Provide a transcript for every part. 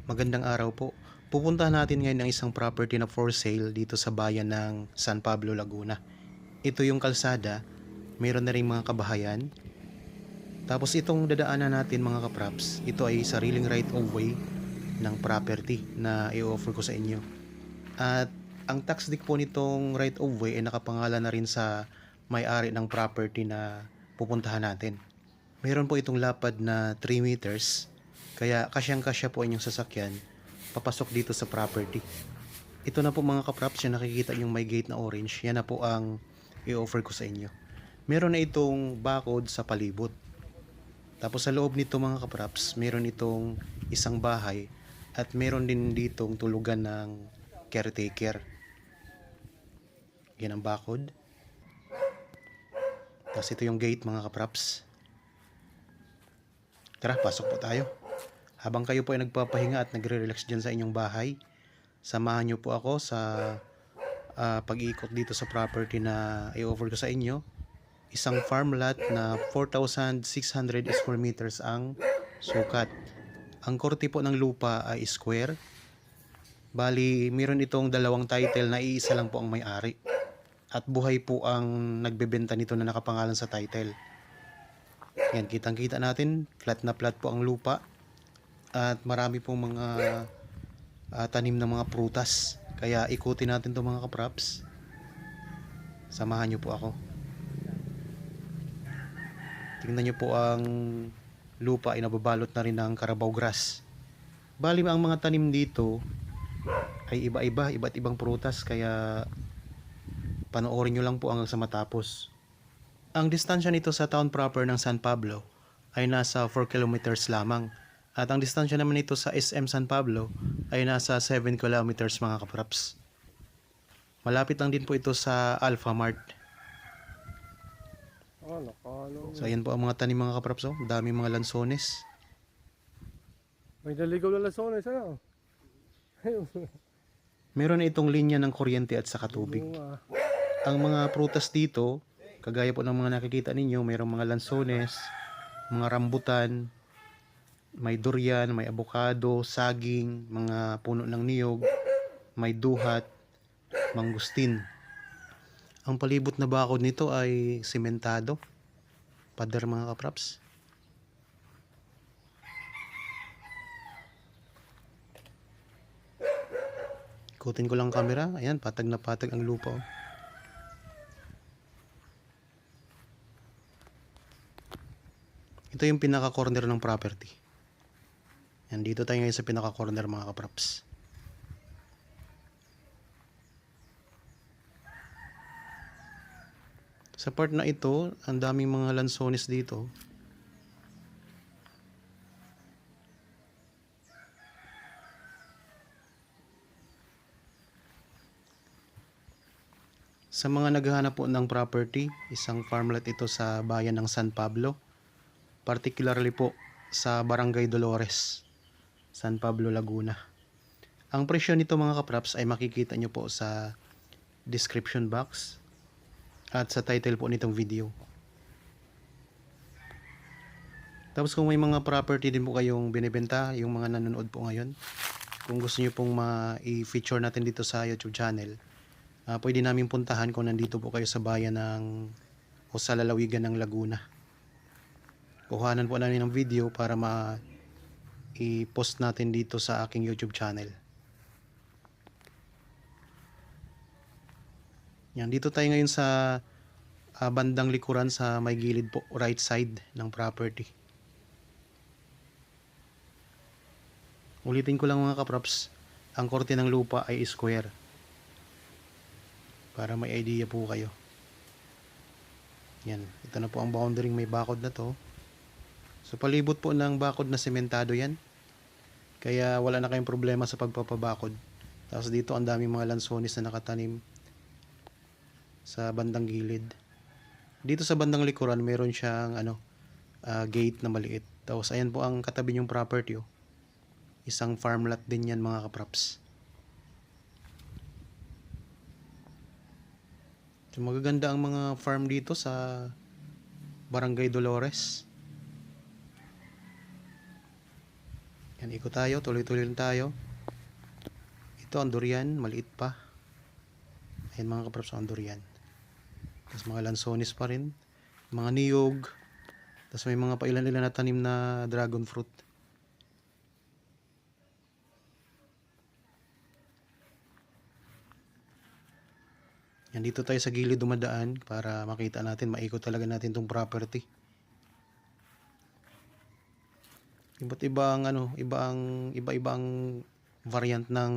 Magandang araw po. Pupuntahan natin ngayon ang isang property na for sale dito sa bayan ng San Pablo, Laguna. Ito yung kalsada, mayroon na rin mga kabahayan. Tapos itong dadaanan natin mga kapraps, ito ay sariling right of way ng property na i-offer ko sa inyo. At ang tax deed po nitong right of way ay nakapangalan na rin sa may-ari ng property na pupuntahan natin. Mayroon po itong lapad na 3 meters, kaya kasyang-kasya po inyong sasakyan papasok dito sa property. Ito na po mga kapraps, yung nakikita yung may gate na orange, yan na po ang i-offer ko sa inyo. Meron na itong bakod sa palibot. Tapos sa loob nito mga kapraps, meron itong isang bahay at meron din ditong tulugan ng caretaker. Yan ang bakod. Tapos ito yung gate mga kapraps. Tara, pasok po tayo. Habang kayo po ay nagpapahinga at nagre-relax dyan sa inyong bahay, samahan nyo po ako sa pag-iikot dito sa property na i-offer ko sa inyo. Isang farm lot na 4,600 square meters ang sukat. Ang korte po ng lupa ay square. Bali, meron itong dalawang title na iisa lang po ang may-ari. At buhay po ang nagbebenta nito na nakapangalan sa title. Yan, kitang-kita natin, flat na flat po ang lupa. At marami pong mga tanim ng mga prutas. Kaya ikutin natin itong mga kapraps. Samahan nyo po ako. Tingnan nyo po ang lupa ay nababalot na rin ng carabao grass. Bali ang mga tanim dito ay iba-iba, iba't ibang prutas, kaya panoorin nyo lang po hanggang sa matapos. Ang distansya nito sa town proper ng San Pablo ay nasa 4 kilometers lamang. At ang distansya naman nito sa SM San Pablo ay nasa 7 kilometers mga kapraps. Malapit lang din po ito sa Alpha Mart. So ayan po ang mga tanim mga kapraps. Oh. Dami mga lansones. May naligaw na lasones, ano? Meron na itong linya ng kuryente at saka tubig. Ang mga prutas dito, kagaya po ng mga nakikita ninyo, mayroong mga lansones, mga rambutan, may durian, may avocado, saging, mga puno ng niyog, may duhat, mangustin. Ang palibot na bakod nito ay sementado. Pader mga kapraps. Ikutin ko lang camera. Ayan, patag na patag ang lupa. Oh. Ito yung pinaka-corner ng property. Yan, dito tayo ngayon sa pinaka-corner mga kapraps. Sa part na ito, ang daming mga lansones dito. Sa mga naghahanap po ng property, isang farmlet ito sa bayan ng San Pablo. Particularly po sa Barangay Dolores, San Pablo, Laguna. Ang presyo nito mga kapraps ay makikita nyo po sa description box at sa title po nitong video. Tapos kung may mga property din po kayong binibenta, yung mga nanonood po ngayon, kung gusto nyo pong i-feature natin dito sa YouTube channel, pwede namin puntahan kung nandito po kayo sa bayan ng o sa lalawigan ng Laguna. Kuhanan po namin ng video para i-post natin dito sa aking YouTube channel. Yan, dito tayo ngayon sa bandang likuran sa may gilid po, right side ng property. Ulitin ko lang mga kaprops, ang korte ng lupa ay square. Para may idea po kayo. Yan, ito na po ang boundary may bakod na to. So palibot po ng bakod na sementado yan. Kaya wala na kayong problema sa pagpapabakod. Tapos dito ang daming mga lansones na nakatanim sa bandang gilid. Dito sa bandang likuran meron siyang gate na maliit. Tapos ayan po ang katabi niyong property. Oh. Isang farm lot din yan mga kaprops. So magaganda ang mga farm dito sa Barangay Dolores. Yan, ikot tayo, tuloy-tuloy lang tayo. Ito ang durian, maliit pa. Ayan mga kapraps, ang durian. Tapos mga lansones pa rin, mga niyog. Tapos may mga pailan-ilan na tanim na dragon fruit. Yan, dito tayo sa gilid dumadaan para makita natin, maikot talaga natin tong property. Iba't ibang iba-ibang variant ng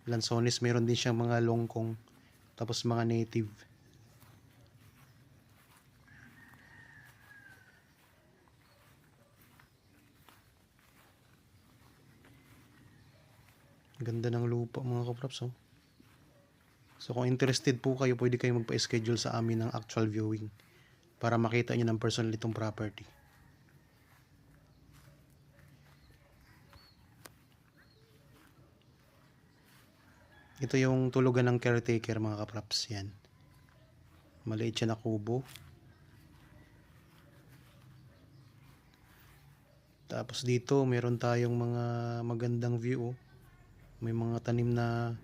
lansones. Meron din siyang mga longkong, tapos mga native. Ganda ng lupa mga kapraps, oh. So kung interested po kayo, pwede kayo magpa-schedule sa amin ng actual viewing para makita nyo ng personal itong property. Ito yung tulugan ng caretaker mga kapraps. Yan, maliit siya na kubo. Tapos dito meron tayong mga magandang view, oh. May mga tanim na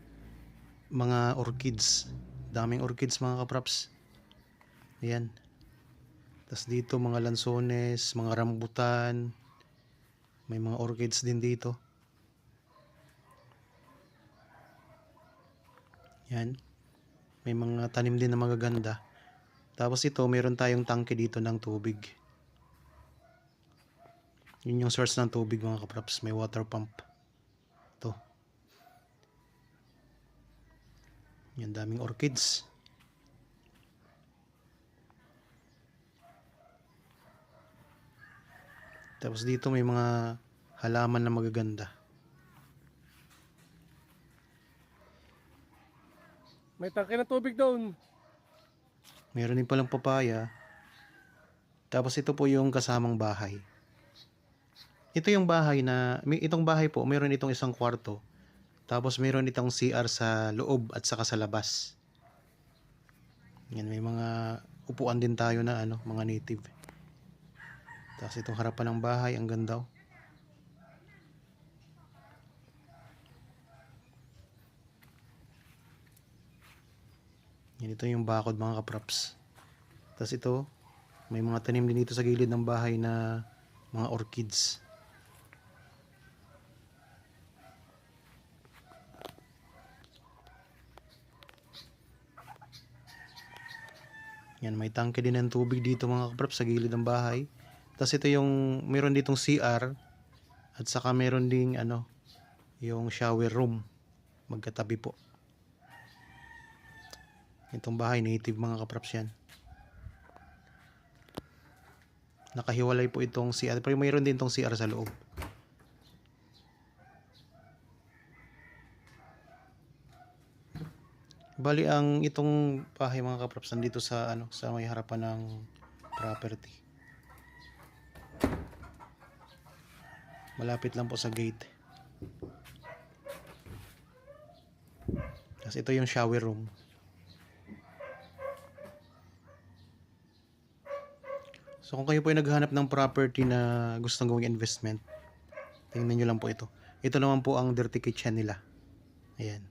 mga orchids. Daming orchids mga kapraps. Ayan. Tapos dito mga lansones, mga rambutan. May mga orchids din dito. Yan. May mga tanim din na magaganda. Tapos ito, meron tayong tangke dito ng tubig. Yun yung source ng tubig mga kapraps. May water pump. Ito. Yan, daming orchids. Tapos dito may mga halaman na magaganda. May tangke na tubig doon. Meron din palang papaya. Tapos ito po yung kasamang bahay. Ito yung bahay na, itong bahay po, meron itong isang kwarto. Tapos meron itong CR sa loob at saka sa labas. Yan, may mga upuan din tayo na mga native. Tapos itong harapan ng bahay, ang ganda, oh. Yan, ito yung bakod mga kapraps. Tapos ito, may mga tanim din dito sa gilid ng bahay na mga orchids. Yan, may tangke din ng tubig dito mga kapraps sa gilid ng bahay. Tapos ito yung, meron ditong CR at saka meron ding yung shower room. Magkatabi po. Itong bahay, native mga kapraps yan. Nakahiwalay po itong CR. Pero mayroon din itong CR sa loob. Bali ang itong bahay mga kapraps nandito sa sa may harapan ng property. Malapit lang po sa gate. Tapos ito yung shower room. So kung kayo po ay naghahanap ng property na gustong gawing investment, tingnan nyo lang po ito. Ito naman po ang dirty kitchen nila. Ayan.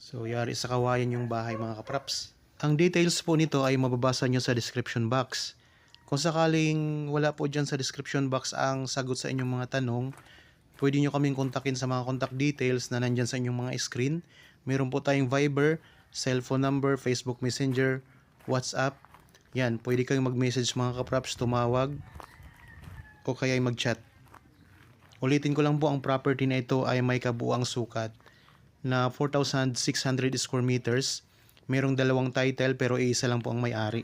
So yari sa kawayan yung bahay mga kapraps. Ang details po nito ay mababasa nyo sa description box. Kung sakaling wala po dyan sa description box ang sagot sa inyong mga tanong, pwede nyo kaming kontakin sa mga contact details na nandyan sa inyong mga screen. Meron po tayong Viber, cellphone number, Facebook Messenger, WhatsApp. Yan, pwede kayong mag-message mga kapraps, tumawag, o kaya ay mag-chat. Ulitin ko lang po, ang property na ito ay may kabuuang sukat na 4,600 square meters. Merong dalawang title pero isa lang po ang may-ari.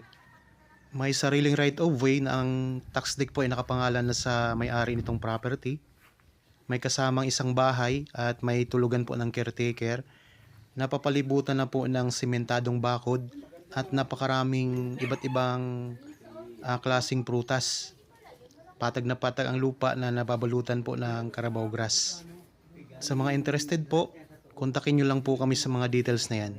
May sariling right of way na ang tax deed po ay nakapangalan na sa may-ari nitong property. May kasamang isang bahay at may tulugan po ng caretaker. Napapalibutan na po ng sementadong bakod at napakaraming iba't ibang klasing prutas. Patag na patag ang lupa na nababalutan po ng Carabao grass. Sa mga interested po, kontakin nyo lang po kami sa mga details na yan.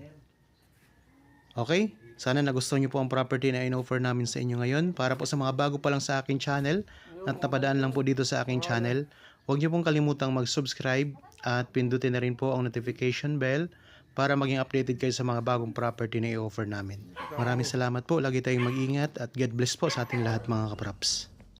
Okay? Sana nagustuhan nyo po ang property na in-offer namin sa inyo ngayon. Para po sa mga bago pa lang sa aking channel at napadaan lang po dito sa aking channel, huwag nyo pong kalimutang mag-subscribe at pindutin na rin po ang notification bell para maging updated kayo sa mga bagong property na i-offer namin. Maraming salamat po. Lagi tayong mag-ingat at God bless po sa ating lahat mga kapraps.